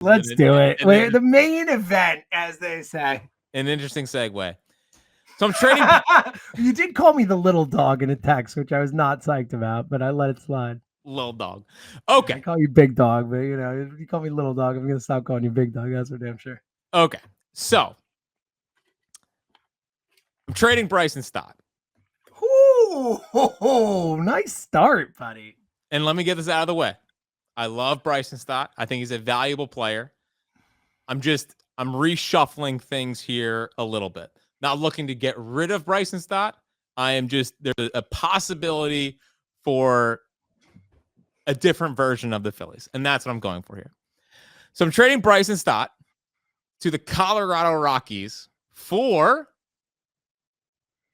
Let's do it. Wait, the main event, as they say. An interesting segue. So I'm trading. You did call me the little dog in a text, which I was not psyched about, but I let it slide. Little dog. Okay. I call you big dog, but if you call me little dog, I'm gonna stop calling you big dog. That's for damn sure. Okay. So I'm trading Bryson Stott. Ooh, nice start, buddy. And let me get this out of the way. I love Bryson Stott. I think he's a valuable player. I'm reshuffling things here a little bit. Not looking to get rid of Bryson Stott. There's a possibility for a different version of the Phillies. And that's what I'm going for here. So I'm trading Bryson Stott to the Colorado Rockies for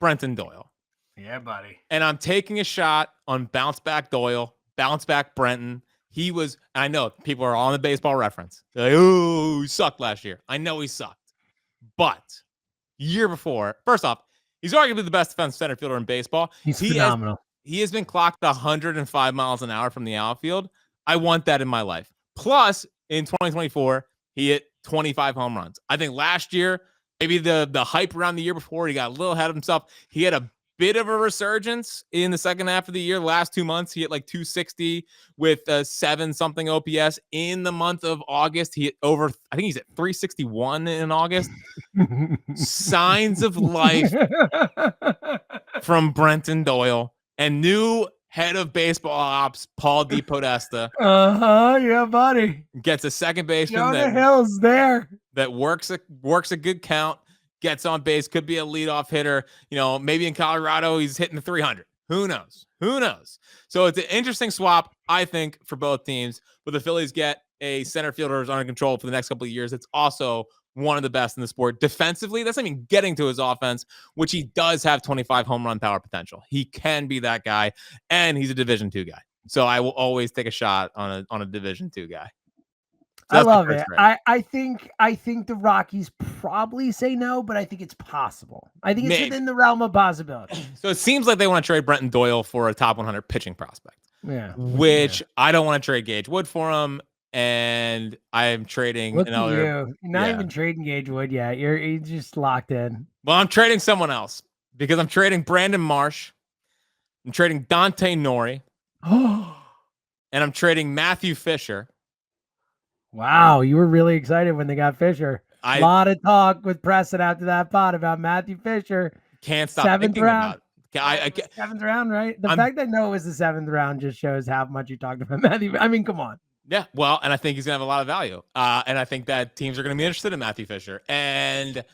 Brenton Doyle. Yeah, buddy. And I'm taking a shot on bounce back Doyle, bounce back Brenton. I know people are on the baseball reference. They're like, oh, he sucked last year. I know he sucked. But year before, first off, he's arguably the best defensive center fielder in baseball. He's phenomenal. He has been clocked 105 miles an hour from the outfield. I want that in my life. Plus, in 2024, he hit 25 home runs. I think last year, maybe the hype around the year before, he got a little ahead of himself. He had a bit of a resurgence in the second half of the year. Last 2 months, he hit like 260 with 7-something OPS. In the month of August, he hit I think he's at 361 in August. Signs of life from Brenton Doyle and new head of baseball ops, Paul DePodesta. Yeah, buddy. Gets a second baseman the Hills there. That works a good count, gets on base, could be a leadoff hitter. Maybe in Colorado he's hitting the 300. Who knows? So it's an interesting swap, I think, for both teams. But the Phillies get a center fielder who's under control for the next couple of years. It's also one of the best in the sport. Defensively, that's not even getting to his offense, which he does have 25 home run power potential. He can be that guy, and he's a Division II guy. So I will always take a shot on a Division II guy. So I love it. I think the Rockies probably say no, but I think it's possible. I think it's within the realm of possibility. So it seems like they want to trade Brenton Doyle for a top 100 pitching prospect. Yeah. Which I don't want to trade Gage Wood for him. And I am trading another. You're not even trading Gage Wood yet. You're just locked in. Well, I'm trading someone else because I'm trading Brandon Marsh. I'm trading Dante Nori. And I'm trading Matthew Fisher. Wow, you were really excited when they got Fisher. A lot of talk with Preston after that pod about Matthew Fisher. Can't stop thinking about it. Seventh round, right? The fact that no was the seventh round just shows how much you talked about Matthew. I mean, come on. Yeah, well, and I think he's going to have a lot of value. And I think that teams are going to be interested in Matthew Fisher. And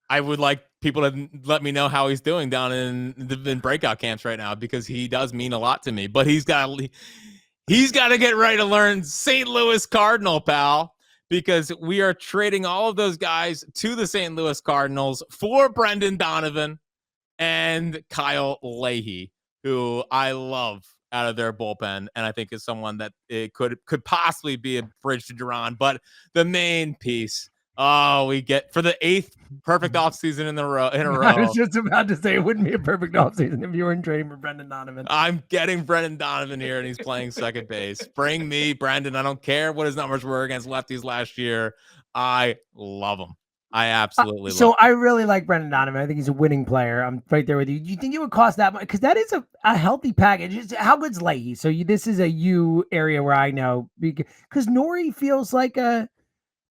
I would like people to let me know how he's doing down in breakout camps right now, because he does mean a lot to me. But he's got to get ready to learn St. Louis Cardinal, pal, because we are trading all of those guys to the St. Louis Cardinals for Brendan Donovan and Kyle Leahy, who I love out of their bullpen, and I think is someone that it could possibly be a bridge to Duran. But the main piece, we get for the 8th perfect offseason in a row. I was just about to say it wouldn't be a perfect offseason if you weren't trading for Brendan Donovan. I'm getting Brendan Donovan here, and he's playing second base. Bring me Brendan. I don't care what his numbers were against lefties last year. I love him. I absolutely love him. I really like Brendan Donovan. I think he's a winning player. I'm right there with you. Do you think it would cost that much? Because that is a healthy package. How good's Leahy? So this is a you area where I know, because Nori feels like an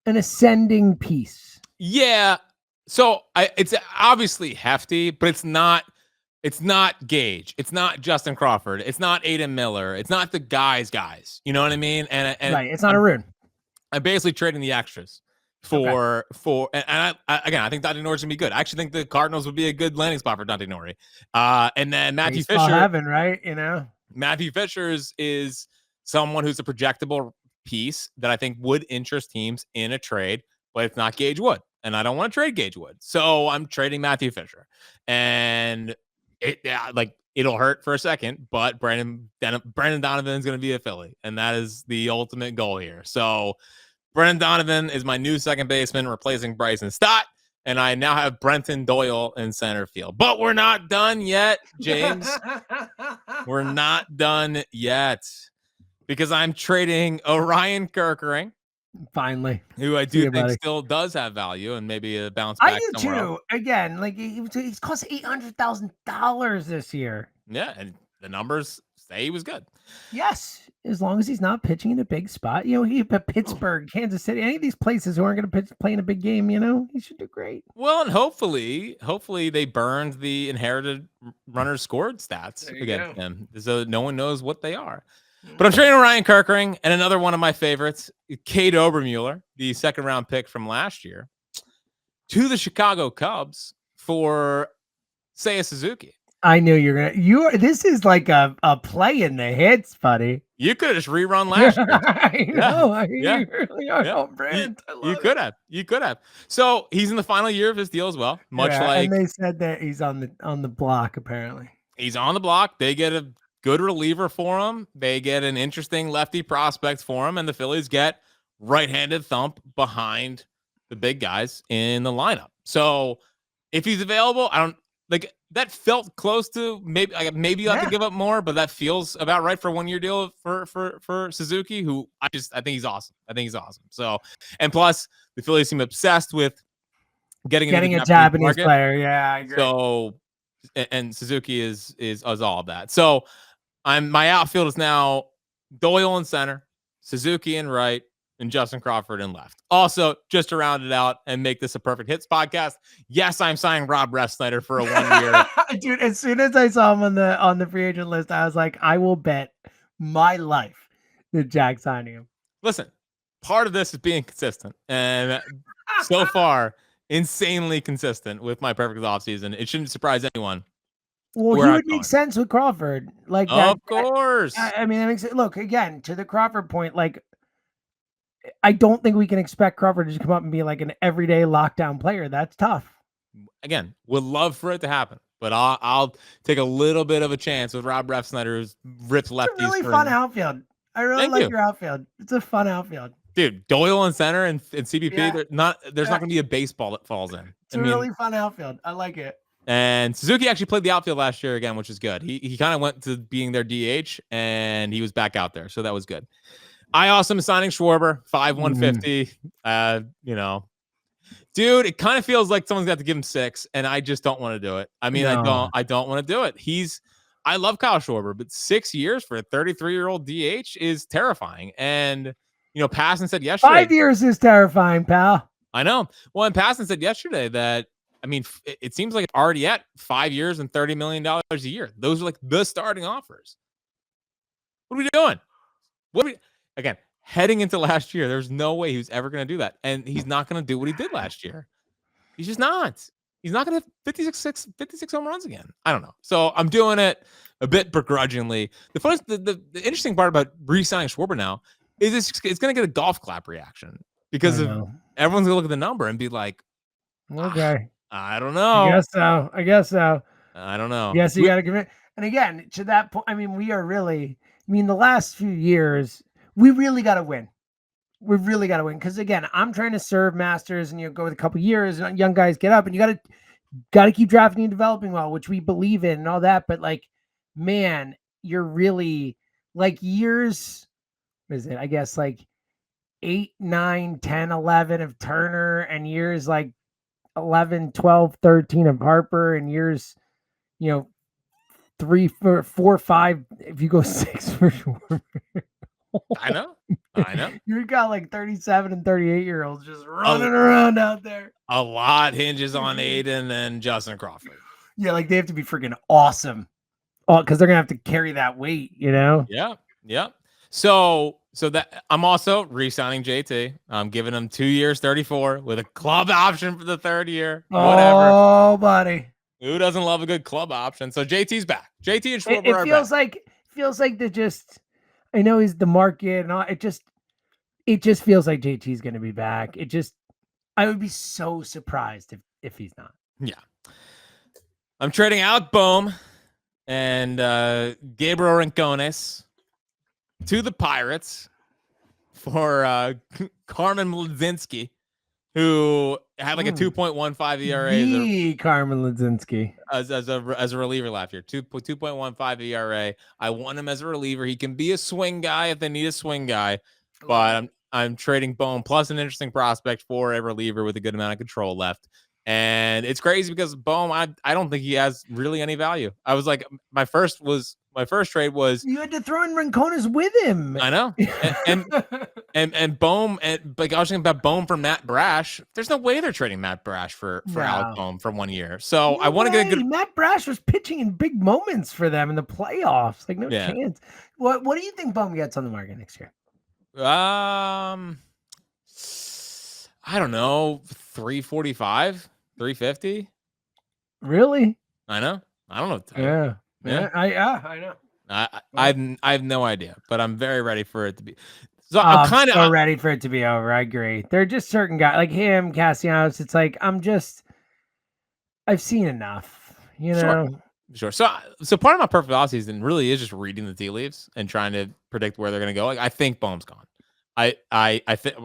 ascending piece. Yeah. So it's obviously hefty, but it's not Gage. It's not Justin Crawford. It's not Aiden Miller. It's not the guys. You know what I mean? And right. It's not a rune. I'm basically trading the extras for I think Dante Nori's gonna be good. I actually think the Cardinals would be a good landing spot for Dante Nori. And then Matthew Fisher, heaven, right? Matthew Fisher is someone who's a projectable piece that I think would interest teams in a trade, but it's not Gage Wood, and I don't want to trade Gage Wood, so I'm trading Matthew Fisher. And it'll hurt for a second, but Brendan Donovan is going to be a Philly, and that is the ultimate goal here. So Brendan Donovan is my new second baseman, replacing Bryson Stott, and I now have Brenton Doyle in center field. But we're not done yet, James. We're not done yet, because I'm trading Orion Kerkering Finally. who I See do you, think buddy. still does have value and maybe a bounce I back do somewhere else. too. Again, like he's cost $800,000 this year. Yeah, and the numbers say he was good. Yes, as long as he's not pitching in a big spot. He Pittsburgh, Kansas City, any of these places who aren't going to play in a big game. He should do great. Well, and hopefully they burned the inherited runners scored stats There you against go. him, so no one knows what they are. But I'm trading Ryan Kerkering and another one of my favorites, Cade Obermueller, the second round pick from last year, to the Chicago Cubs for Seiya Suzuki. I knew this is like a play in the hits, buddy. You could have just rerun last year. I know. Yeah. You really are Yeah. on brand. You could have. You could have. So he's in the final year of his deal as well. Much like, and they said that he's on the block apparently. he's on the block. They get a good reliever for him. They get an interesting lefty prospect for him, and the Phillies get right-handed thump behind the big guys in the lineup. So if he's available, I don't like that. Felt close to maybe you'll have to give up more, but that feels about right for 1 year deal for Suzuki, who I think he's awesome. So, and plus the Phillies seem obsessed with getting a Japanese player. Yeah, I agree. So, and Suzuki is all of that. So my outfield is now Doyle in center, Suzuki in right, and Justin Crawford in left. Also, just to round it out and make this a perfect hits podcast, yes, I'm signing Rob Refsnyder for a 1 year. Dude, as soon as I saw him on the free agent list, I was like, I will bet my life that Jack's signing him. Listen, part of this is being consistent, and so far, insanely consistent with my perfect offseason. It shouldn't surprise anyone. Well, he would make sense with Crawford. Like that. Of course. I mean, that makes it look again to the Crawford point. Like, I don't think we can expect Crawford to just come up and be like an everyday lockdown player. That's tough. Again, would love for it to happen, but I'll take a little bit of a chance with Rob Refsnyder, who's ripped lefties. It's a really fun outfield. I really like your outfield. It's a fun outfield. Dude, Doyle in center and CBP, there's not going to be a baseball that falls in. It's a really fun outfield. I like it. And Suzuki actually played the outfield last year again, which is good. He kind of went to being their DH, and he was back out there, so that was good. I also am signing Schwarber, 5/150. Dude, it kind of feels like someone's got to give him 6, and I just don't want to do it. I mean, no. I don't want to do it. I love Kyle Schwarber, but 6 years for a 33-year-old DH is terrifying. And Passan said yesterday, 5 years is terrifying, pal. I know. Well, and Passan said yesterday that, I mean, it seems like it's already at 5 years and $30 million a year. Those are like the starting offers. What are we doing? Again, heading into last year, there's no way he was ever going to do that. And he's not going to do what he did last year. He's just not. He's not going to have 56 home runs again. I don't know. So I'm doing it a bit begrudgingly. The interesting part about re-signing Schwarber now is it's going to get a golf clap reaction because everyone's going to look at the number and be like, okay. I don't know. I guess so. I don't know. Yes, you got to commit. And again, to that point, I mean, the last few years, we really got to win. We've really got to win. Because again, I'm trying to serve masters and go with a couple years and young guys get up and you got to keep drafting and developing well, which we believe in and all that. But like, man, you're really like years, what is it? I guess like 8, 9, 10, 11 of Turner and years like 11, 12, 13 of Harper and years, 3, 4, 5, if you go 6 for sure. I know. You got like 37 and 38-year-olds just running around out there. A lot hinges on Aiden and Justin Crawford. Yeah, like they have to be freaking awesome. Oh, because they're gonna have to carry that weight, Yeah. So that I'm also re-signing JT. I'm giving him 2 years, 34, with a club option for the 3rd year. Whatever. Oh, buddy. Who doesn't love a good club option? So JT's back. JT and Schwarber are back. It feels like they just. I know he's the market and all. It just feels like JT's going to be back. I would be so surprised if he's not. Yeah. I'm trading Alec Bohm and Gabriel Rincones to the Pirates for Carmen Mlodzinski, who had like a 2.15 ERA. Carmen Mlodzinski as a reliever last year, 2.15 ERA. I want him as a reliever. He can be a swing guy if they need a swing guy, but I'm trading Bohm plus an interesting prospect for a reliever with a good amount of control left. And it's crazy because Bohm, I don't think he has really any value. I was like, my first trade was, You had to throw in Rincones with him. I know, and Bohm, and like I was thinking about Bohm for Matt Brash. There's no way they're trading Matt Brash for Alec Bohm for 1 year. So I want to get a good. Matt Brash was pitching in big moments for them in the playoffs. Like no chance. What do you think Bohm gets on the market next year? I don't know, 345, 350. Really? I know. I don't know. Yeah. I know. I have no idea, but I'm very ready for it to be. So I'm kind of ready for it to be over. I agree. There are just certain guys like him, Castellanos. It's like I've seen enough. You know. Sure. So part of my perfect offseason really is just reading the tea leaves and trying to predict where they're going to go. Like I think Bohm's gone. I think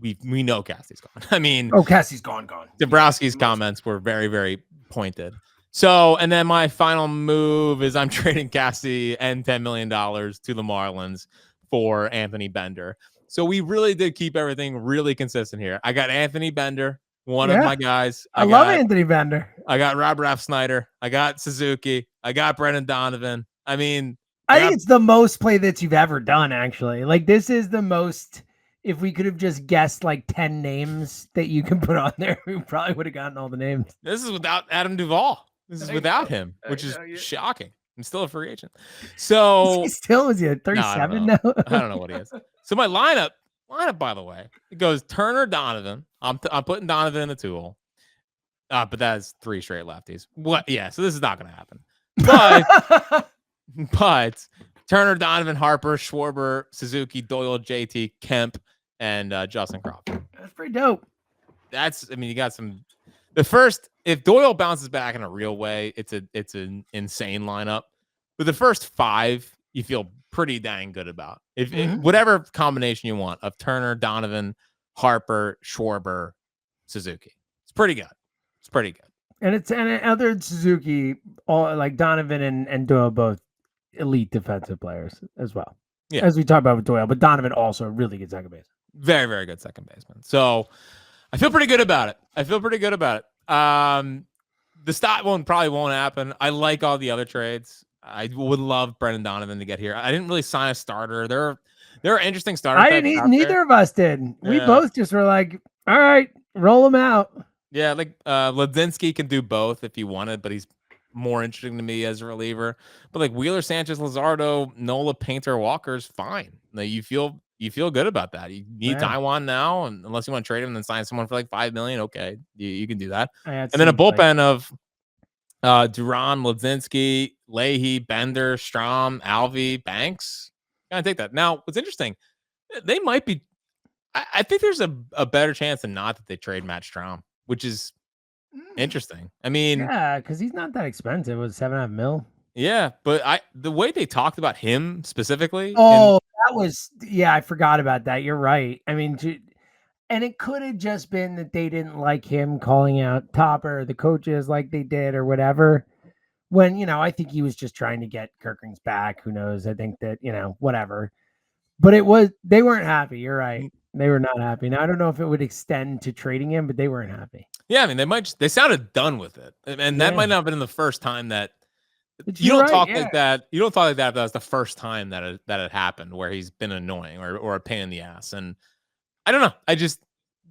we know Cassie's gone. I mean, Cassie's gone. Dabrowski's comments were very, very pointed. So, and then my final move is I'm trading Cassie and $10 million to the Marlins for Anthony Bender. So we really did keep everything really consistent here. I got Anthony Bender, one of my guys. I love Anthony Bender. I got Rob Snyder. I got Suzuki. I got Brendan Donovan. I mean, I think it's the most play that you've ever done, actually. Like, this is the most, if we could have just guessed like 10 names that you can put on there, we probably would have gotten all the names. This is without Adam Duvall. This is without him, which is shocking. I'm still a free agent. So is he 37 now? I don't know what he is. So my lineup, by the way, it goes Turner, Donovan. I'm putting Donovan in the tool. But that's 3 straight lefties. What? Yeah. So this is not going to happen. But Turner, Donovan, Harper, Schwarber, Suzuki, Doyle, JT, Kemp, and Justin Crawford. That's pretty dope. You got some. The first, if Doyle bounces back in a real way, it's an insane lineup. But the first 5, you feel pretty dang good about. If whatever combination you want of Turner, Donovan, Harper, Schwarber, Suzuki, it's pretty good. It's pretty good. And other Suzuki, all like Donovan and Doyle, both elite defensive players as well. Yeah. As we talked about with Doyle, but Donovan also a really good second baseman. Very, very good second baseman. So I feel pretty good about it. The Stott one probably won't happen. I like all the other trades. I would love Brendan Donovan to get here. I didn't really sign a starter. There are interesting starters. Neither of us did. Yeah. We both just were like, all right, roll them out. Yeah, like Ledzinski can do both if he wanted, but he's more interesting to me as a reliever. But like Wheeler, Sanchez, Luzardo, Nola, Painter, Walker's fine. Like you feel good about that. You need Taiwan now, and unless you want to trade him and then sign someone for like $5 million, okay, you can do that. And then a bullpen of Duran, Ledzinski, Leahy, Bender, Strom, Alvey, Banks. Gotta take that. Now, what's interesting, they might be. I think there's a better chance than not that they trade Matt Strom, which is interesting. I mean, yeah, because he's not that expensive. It was $7.5 million. Yeah, but the way they talked about him specifically. Oh, that was I forgot about that. You're right. I mean, and it could have just been that they didn't like him calling out Topper, the coaches, like they did, or whatever. When I think he was just trying to get Kirkring's back. Who knows? I think that whatever. But they weren't happy. You're right. They were not happy. Now I don't know if it would extend to trading him, but they weren't happy. Yeah, I mean they sounded done with it, and that might not have been the first time that you don't talk like that. You don't talk like that. If that was the first time that had happened, where he's been annoying or a pain in the ass. And I don't know.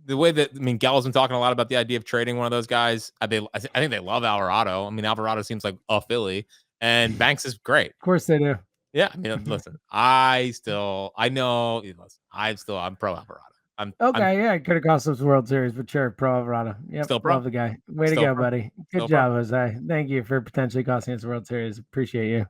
The way that Gallo's been talking a lot about the idea of trading one of those guys. I think they love Alvarado. I mean, Alvarado seems like a Philly, and Banks is great. Of course they do. Yeah, I mean, listen, I'm pro Alvarado. It could have cost us the World Series, but sure, pro Alvarado. Yep, still pro. Love the guy. Way to go, buddy. Good job, Jose. Thank you for potentially costing us the World Series. Appreciate you.